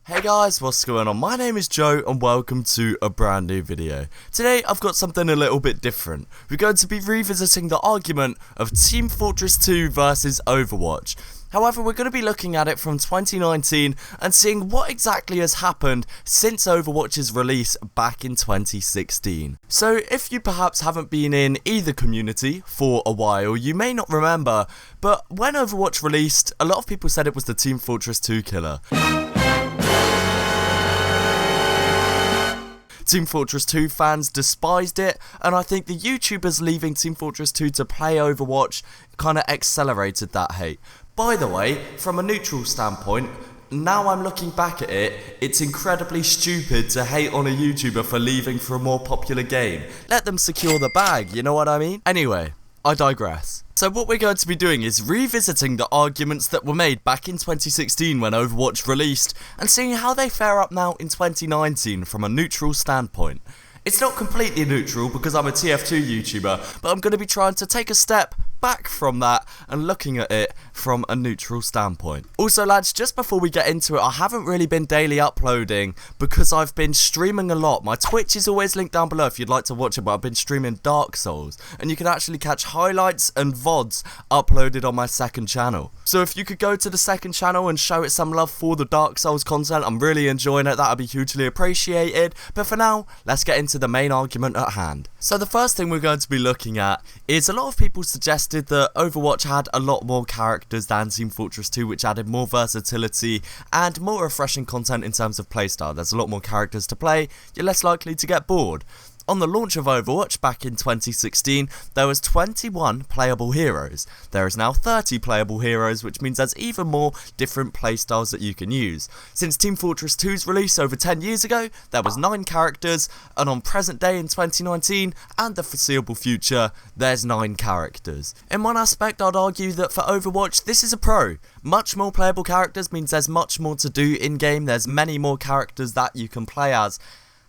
Hey guys, what's going on? My name is Joe and welcome to a brand new video. Today I've got something a little bit different. We're going to be revisiting the argument of Team Fortress 2 versus Overwatch. However, we're going to be looking at it from 2019 and seeing what exactly has happened since Overwatch's release back in 2016. So if you perhaps haven't been in either community for a while, you may not remember, but when Overwatch released, a lot of people said it was the Team Fortress 2 killer. Team Fortress 2 fans despised it, and I think the YouTubers leaving Team Fortress 2 to play Overwatch kind of accelerated that hate. By the way, from a neutral standpoint, now I'm looking back at it, it's incredibly stupid to hate on a YouTuber for leaving for a more popular game. Let them secure the bag, you know what I mean? Anyway, I digress. So what we're going to be doing is revisiting the arguments that were made back in 2016 when Overwatch released, and seeing how they fare up now in 2019 from a neutral standpoint. It's not completely neutral because I'm a TF2 YouTuber, but I'm going to be trying to take a step back from that and looking at it from a neutral standpoint. Also lads, just before we get into it, I haven't really been daily uploading because I've been streaming a lot. My Twitch is always linked down below if you'd like to watch it, but I've been streaming Dark Souls, and you can actually catch highlights and VODs uploaded on my second channel. So if you could go to the second channel and show it some love for the Dark Souls content, I'm really enjoying it, that would be hugely appreciated. But for now, let's get into the main argument at hand. So the first thing we're going to be looking at is a lot of people suggested that Overwatch had a lot more characters than Team Fortress 2, which added more versatility and more refreshing content in terms of playstyle. There's a lot more characters to play, you're less likely to get bored. On the launch of Overwatch back in 2016, there was 21 playable heroes. There is now 30 playable heroes, which means there's even more different playstyles that you can use. Since Team Fortress 2's release over 10 years ago, there was 9 characters, and on present day in 2019 and the foreseeable future, there's 9 characters. In one aspect, I'd argue that for Overwatch, this is a pro. Much more playable characters means there's much more to do in-game, there's many more characters that you can play as.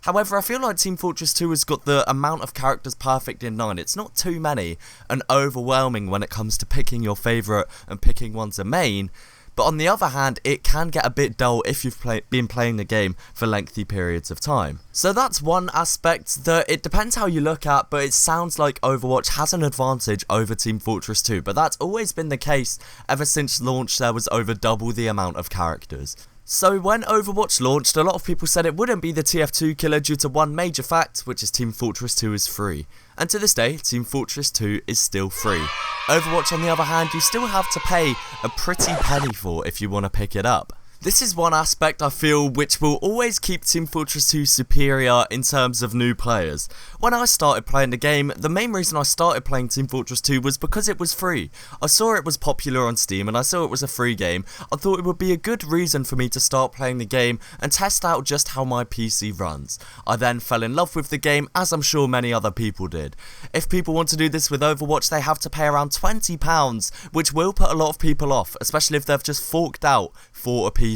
However, I feel like Team Fortress 2 has got the amount of characters perfect in 9. It's not too many and overwhelming when it comes to picking your favourite and picking one to main. But on the other hand, it can get a bit dull if you've been playing the game for lengthy periods of time. So that's one aspect that it depends how you look at, but it sounds like Overwatch has an advantage over Team Fortress 2. But that's always been the case ever since launch. There was over double the amount of characters. So when Overwatch launched, a lot of people said it wouldn't be the TF2 killer due to one major fact, which is Team Fortress 2 is free. And to this day, Team Fortress 2 is still free. Overwatch, on the other hand, you still have to pay a pretty penny for if you want to pick it up. This is one aspect I feel which will always keep Team Fortress 2 superior in terms of new players. When I started playing the game, the main reason I started playing Team Fortress 2 was because it was free. I saw it was popular on Steam and I saw it was a free game. I thought it would be a good reason for me to start playing the game and test out just how my PC runs. I then fell in love with the game, as I'm sure many other people did. If people want to do this with Overwatch, they have to pay around £20, which will put a lot of people off, especially if they've just forked out for a PC.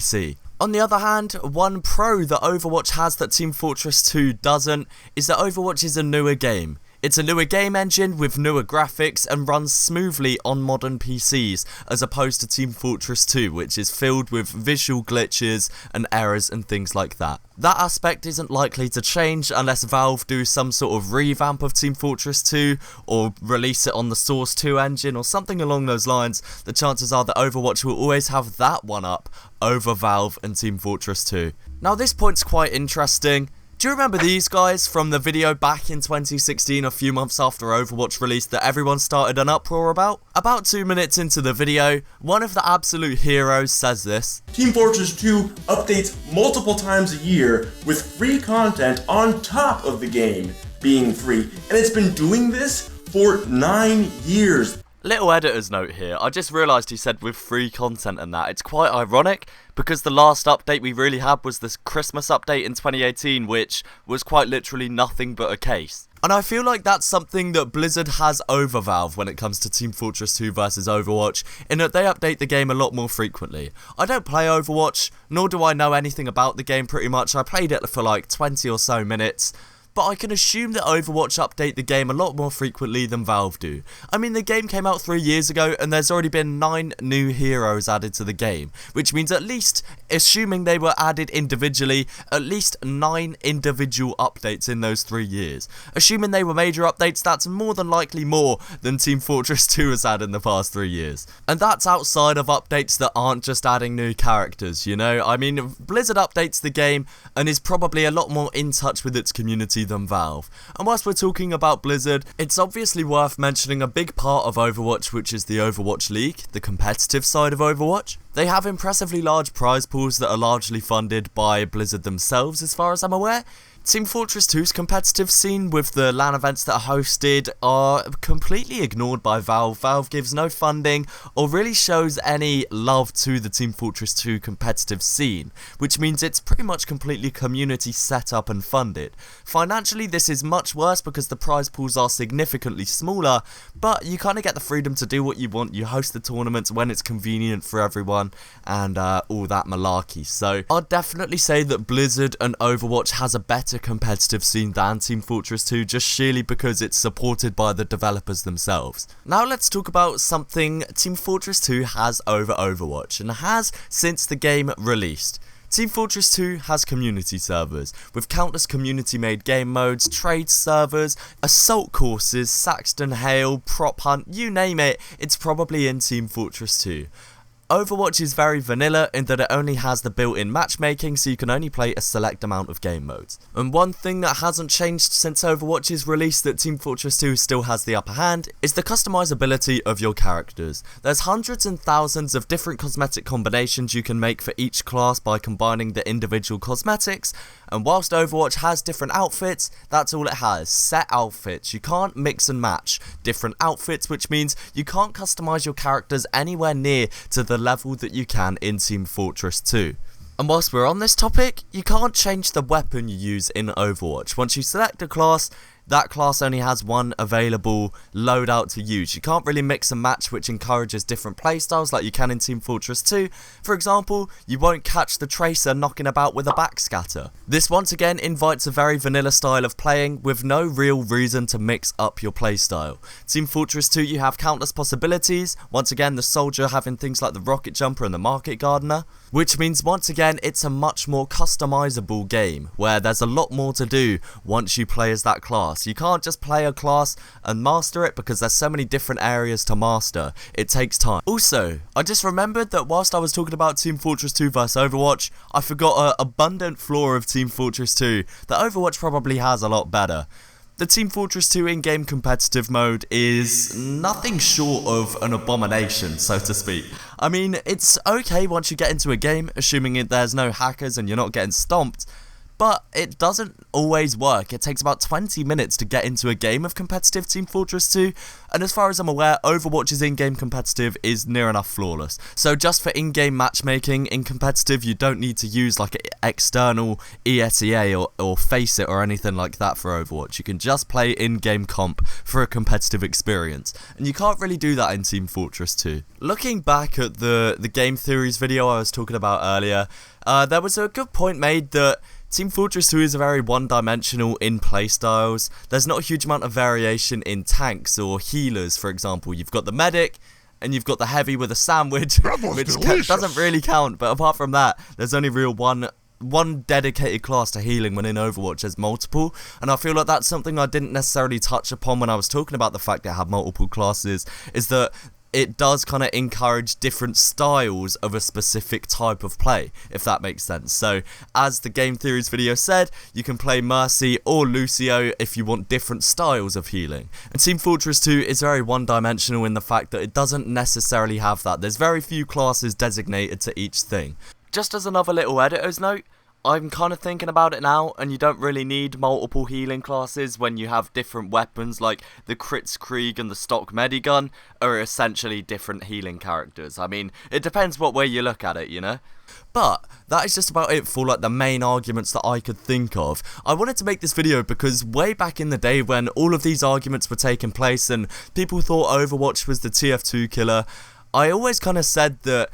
On the other hand, one pro that Overwatch has that Team Fortress 2 doesn't is that Overwatch is a newer game. It's a newer game engine with newer graphics and runs smoothly on modern PCs as opposed to Team Fortress 2, which is filled with visual glitches and errors and things like that. That aspect isn't likely to change unless Valve do some sort of revamp of Team Fortress 2 or release it on the Source 2 engine or something along those lines. The chances are that Overwatch will always have that one up over Valve and Team Fortress 2. Now this point's quite interesting. Do you remember these guys from the video back in 2016, a few months after Overwatch released, that everyone started an uproar about? About 2 minutes into the video, one of the absolute heroes says this. Team Fortress 2 updates multiple times a year with free content on top of the game being free, and it's been doing this for 9 years. Little editor's note here, I just realised he said with free content and that. It's quite ironic because the last update we really had was this Christmas update in 2018, which was quite literally nothing but a case. And I feel like that's something that Blizzard has over Valve when it comes to Team Fortress 2 versus Overwatch, in that they update the game a lot more frequently. I don't play Overwatch, nor do I know anything about the game pretty much. I played it for like 20 or so minutes. but I can assume that Overwatch update the game a lot more frequently than Valve do. I mean, the game came out 3 years ago and there's already been 9 new heroes added to the game, which means at least, assuming they were added individually, at least 9 individual updates in those 3 years. Assuming they were major updates, that's more than likely more than Team Fortress 2 has had in the past 3 years. And that's outside of updates that aren't just adding new characters, you know? I mean, Blizzard updates the game and is probably a lot more in touch with its community than Valve. And whilst we're talking about Blizzard, it's obviously worth mentioning a big part of Overwatch, which is the Overwatch League, the competitive side of Overwatch. They have impressively large prize pools that are largely funded by Blizzard themselves, as far as I'm aware. Team Fortress 2's competitive scene with the LAN events that are hosted are completely ignored by Valve. Valve gives no funding or really shows any love to the Team Fortress 2 competitive scene, which means it's pretty much completely community set up and funded. Financially, this is much worse because the prize pools are significantly smaller, but you kind of get the freedom to do what you want. You host the tournaments when it's convenient for everyone and all that malarkey. So I'd definitely say that Blizzard and Overwatch has a better competitive scene than Team Fortress 2, just sheerly because it's supported by the developers themselves. Now let's talk about something Team Fortress 2 has over Overwatch, and has since the game released. Team Fortress 2 has community servers, with countless community-made game modes, trade servers, assault courses, Saxton Hail, prop hunt, you name it, it's probably in Team Fortress 2. Overwatch is very vanilla in that it only has the built-in matchmaking, so you can only play a select amount of game modes. And one thing that hasn't changed since Overwatch's release that Team Fortress 2 still has the upper hand is the customizability of your characters. There's hundreds and thousands of different cosmetic combinations you can make for each class by combining the individual cosmetics, and whilst Overwatch has different outfits, that's all it has, set outfits. You can't mix and match different outfits, which means you can't customize your characters anywhere near to the level that you can in Team Fortress 2. And whilst we're on this topic, you can't change the weapon you use in Overwatch. Once you select a class, that class only has one available loadout to use. You can't really mix and match, which encourages different playstyles like you can in Team Fortress 2. For example, you won't catch the Tracer knocking about with a backscatter. This once again invites a very vanilla style of playing with no real reason to mix up your playstyle. Team Fortress 2, you have countless possibilities. Once again, the Soldier having things like the Rocket Jumper and the Market Gardener, which means once again it's a much more customizable game where there's a lot more to do once you play as that class. You can't just play a class and master it because there's so many different areas to master. It takes time. Also, I just remembered that whilst I was talking about Team Fortress 2 vs Overwatch, I forgot an abundant flaw of Team Fortress 2 that Overwatch probably has a lot better. The Team Fortress 2 in-game competitive mode is nothing short of an abomination, so to speak. I mean, it's okay once you get into a game, assuming there's no hackers and you're not getting stomped, but it doesn't always work. It takes about 20 minutes to get into a game of competitive Team Fortress 2, and as far as I'm aware, Overwatch's in-game competitive is near enough flawless. So just for in-game matchmaking in competitive, you don't need to use like an external ESEA or Faceit or anything like that for Overwatch. You can just play in-game comp for a competitive experience, and you can't really do that in Team Fortress 2. Looking back at the game theories video I was talking about earlier, there was a good point made that Team Fortress 2 is very one-dimensional in playstyles. There's not a huge amount of variation in tanks or healers, for example. You've got the medic, and you've got the heavy with a sandwich, which doesn't really count, but apart from that, there's only real one dedicated class to healing when in Overwatch. There's multiple, and I feel like that's something I didn't necessarily touch upon when I was talking about the fact that I have multiple classes, is that it does kind of encourage different styles of a specific type of play, if that makes sense. So, as the Game Theories video said, you can play Mercy or Lucio if you want different styles of healing. And Team Fortress 2 is very one-dimensional in the fact that it doesn't necessarily have that. There's very few classes designated to each thing. Just as another little editor's note, I'm kind of thinking about it now, and you don't really need multiple healing classes when you have different weapons, like the Kritzkrieg and the stock Medigun are essentially different healing characters. I mean, it depends what way you look at it, you know? But that is just about it for like the main arguments that I could think of. I wanted to make this video because way back in the day when all of these arguments were taking place and people thought Overwatch was the TF2 killer, I always kind of said that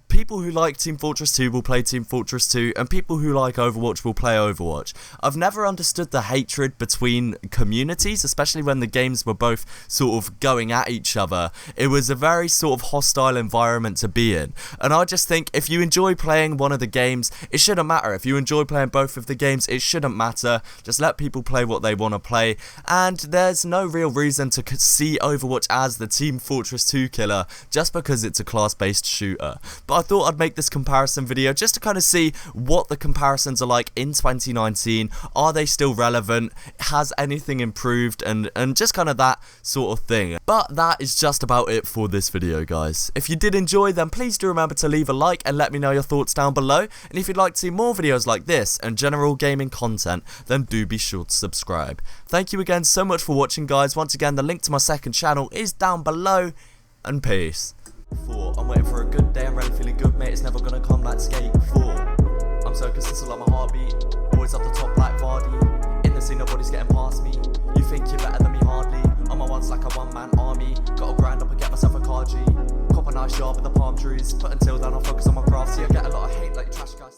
people who like Team Fortress 2 will play Team Fortress 2, and people who like Overwatch will play Overwatch. I've never understood the hatred between communities, especially when the games were both sort of going at each other. It was a very sort of hostile environment to be in, and I just think if you enjoy playing one of the games, it shouldn't matter. If you enjoy playing both of the games, it shouldn't matter. Just let people play what they want to play, and there's no real reason to see Overwatch as the Team Fortress 2 killer just because it's a class-based shooter. But I thought I'd make this comparison video just to kind of see what the comparisons are like in 2019. Are they still relevant? Has anything improved? And just kind of that sort of thing. But that is just about it for this video, guys. If you did enjoy, then please do remember to leave a like and let me know your thoughts down below. And if you'd like to see more videos like this and general gaming content, then do be sure to subscribe. Thank you again so much for watching, guys. Once again, the link to my second channel is down below, and peace. 4. I'm waiting for a good day, I'm really feeling good, mate. It's never gonna come like skate 4. I'm so consistent like my heartbeat, always up the top like Vardy. In the scene, nobody's getting past me. You think you're better than me, hardly. On my ones like a one-man army. Gotta grind up and get myself a car G. Cop a nice job with the palm trees, but until then I'll focus on my craft. See, I get a lot of hate like trash guys.